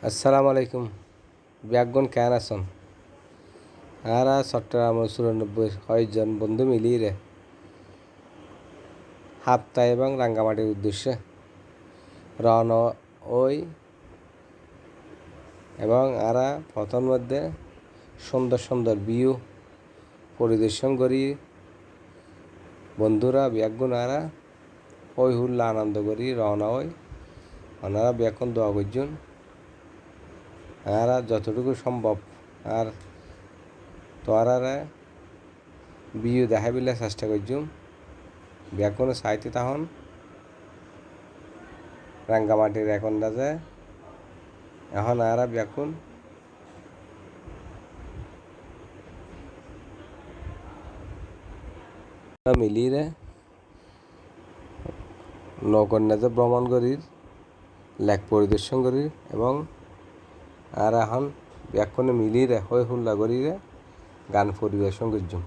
আসসালামু আলাইকুম। ব্যাকগণ কেন আছেন? আর চট্টগ্রাম 94 কয়েকজন বন্ধু মিলিয়ে রে হাপ্তা এবং রাঙ্গামাটির উদ্দেশ্যে রওনা ওই এবং আরা প্রথম মধ্যে সুন্দর সুন্দর ভিউ পরিদর্শন করি বন্ধুরা ব্যাকগুণ আরা ওই হুল্লা আনন্দ করি রওনা ওই ওনারা ব্যাকগুণ দোয়া করছেন আর যতটুকু সম্ভব আর তোয়ারা ভিউ দেখাবিলে চেষ্টা করছুম ব্যাকগুণে সাইতে তখন রাঙ্গামাটির এখন রাজে এখন আর ব্যাকুন মিলিয়ে নৌকন্যাতে ভ্রমণ করি লেক পরিদর্শন করি এবং আর এখন ব্যাকুণে মিলিয়ে হই হুল্লা করিরে গান পরিবেশন করছুম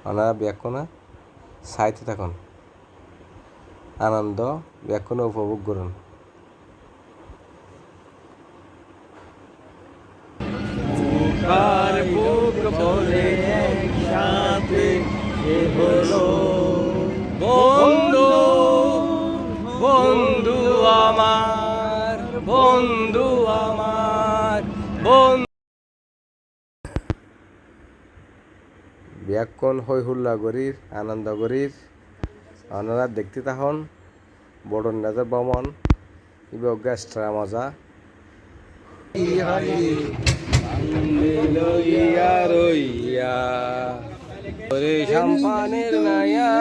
ওনারা ব্যাকুণে সাইতে থাকুন আনন্দ ব্যাকুণে উপভোগ করুন। বুক ভরে একসাথে হলো বন্ধু বন্ধু আমার বন্ধু আমার ব্যাকুণ হই হুল্লা করির আনন্দ করির ওনারা দেখতে তখন বড়ন্যাদের ভ্রমণ ইবে এক্সট্রা মজা লইয়া রইয়া ওরে সম্পানের নায়া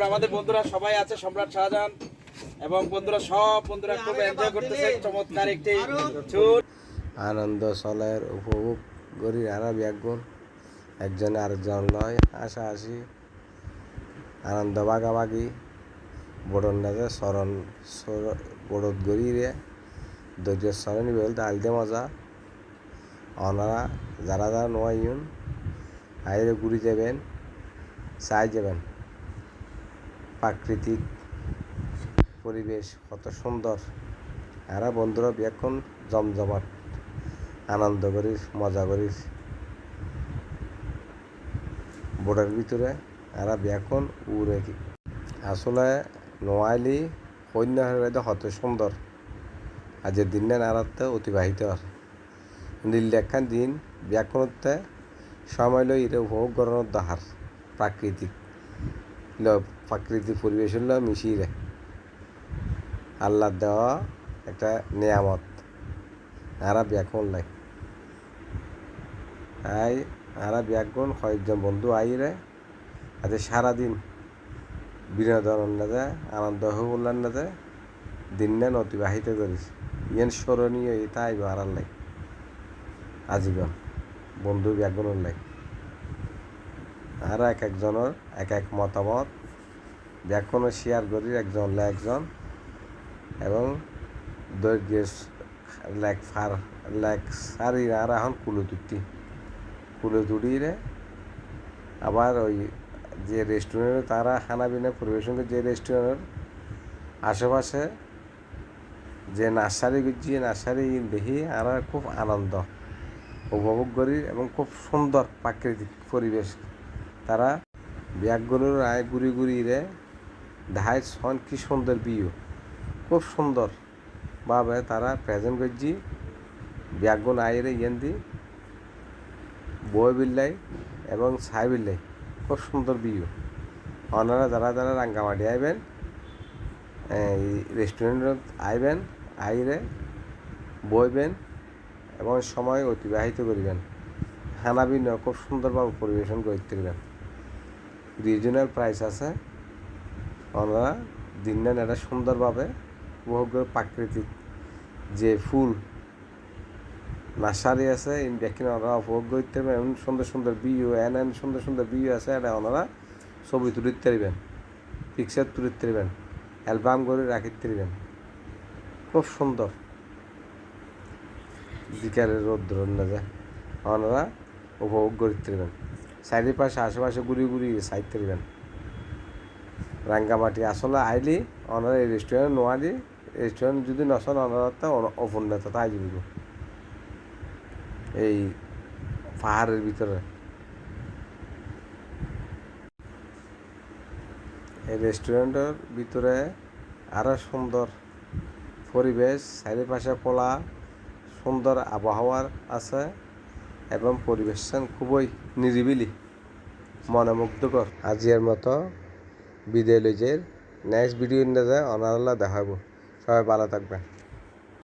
আমাদের বন্ধুরা সবাই আছে, সম্রাট শাহজাহান এবং বন্ধুরা সব বন্ধুরা খুব এনজয় করতেছে চমৎকার একটি ট্যুর। আনন্দ চলের উপভোগ করি আরা ব্যাগুন একজনে আরেকজন লয় হাসাহাসি আনন্দ বাগাবাগি বড়ন্যাদের স্মরণ বড়দ গড়িয়ে ধৈর্যের স্মরণী বলতে আলদে মজা ওনারা যারা যারা নোয়াইন আইরে ঘুরে যাবেন চাই যাবেন প্রাকৃতিক পরিবেশ কত সুন্দর এরা বন্ধুরা ব্যাকুণ জমজমাট আনন্দ করিস মজা করিস বোর্ডের ভিতরে এরা ব্যাকুণ উড়ে আসলে নোয়াইলি অন্য কত সুন্দর আজের দিনে নাড়াতে অতিবাহিত নীল একখান দিন ব্যাকুণতে সময় লই এটা উপভোগ করানোর দাহার প্রাকৃতিক পরিবেশ হল মিশিয়ে আল্লাহর দেওয়া একটা নিয়ামত আরা ব্যাকুণ লাই তাই আরা ব্যাকুণ কয়েকজন বন্ধু আইরে আজ সারাদিন বিনোদন না যায় আনন্দ উল্লান না যায় দিন নেন অতিবাহিত করিস ইয়েন স্মরণীয় এটা আইব আরার লাই আজীবন বন্ধু ব্যাকুণের লাই আর এক একজনের এক এক মতামত ব্যাকুণে শেয়ার করি একজন একজন এবং দৈর্ঘ্যের লেক সারি আর এখন কুলে তুটিরে আবার ওই যে রেস্টুরেন্টে তারা খানা পিনা পরিবেশন করে যে রেস্টুরেন্টের আশেপাশে যে নার্সারি করছি নার্সারি দেখি আর খুব আনন্দ উপভোগ করি এবং খুব সুন্দর প্রাকৃতিক পরিবেশ তারা ব্যাগগুলোর আয় ঘুরি ঘুরিয়ে ধাই ছন কি সুন্দর ভিউ খুব সুন্দর ভাবে তারা প্রেজেন্ট করছি ব্যাগগুন আইরে ইয়েন দি বই বিল্লাই এবং ছাই বিল্লাই খুব সুন্দর ভিউ ওনারা যারা যারা রাঙ্গামাটি আইবেন এই রেস্টুরেন্টত আইবেন আইরে বইবেন এবং সময় অতিবাহিত করিবেন খানা পিনা খুব সুন্দরভাবে পরিবেশন করতে পারবেন রিজনাল প্রাইস আছে ওনারা দিন নেন এটা সুন্দরভাবে উপভোগ করে প্রাকৃতিক যে ফুল নার্সারি আছে দেখেন ওনারা উপভোগ করতে পারবেন এমন সুন্দর সুন্দর ভিউ এন সুন্দর সুন্দর ভিউ আছে এটা ওনারা ছবি তুলিতে পারবেন পিকচার তুলিতে পারবেন অ্যালবাম করে রাখিতে পারবেন খুব সুন্দর বিকালের রোদ্র না যায় ওনারা উপভোগ করতে পারবেন। চারিপাশে আশেপাশে ঘুরি ঘুরি চাইতে পারবেন। রাঙ্গামাটি আসলে আইলি ওনার এই রেস্টুরেন্ট নোয়ালি রেস্টুরেন্ট যদি নসন ওনার অপূর্ণতা তাই যাব এই পাহাড়ের ভিতরে। এই রেস্টুরেন্টের ভিতরে আরও সুন্দর পরিবেশ, চারিপাশে খোলা সুন্দর আবহাওয়ার আছে এবং পরিবেশন খুবই নিরিবিলি মনোমুগ্ধকর। আজির মতো বিদায় লইজের নেক্সট ভিডিও নিয়ে যায় অনারাল্লাহ দেখাবো। সবাই ভালো থাকবেন।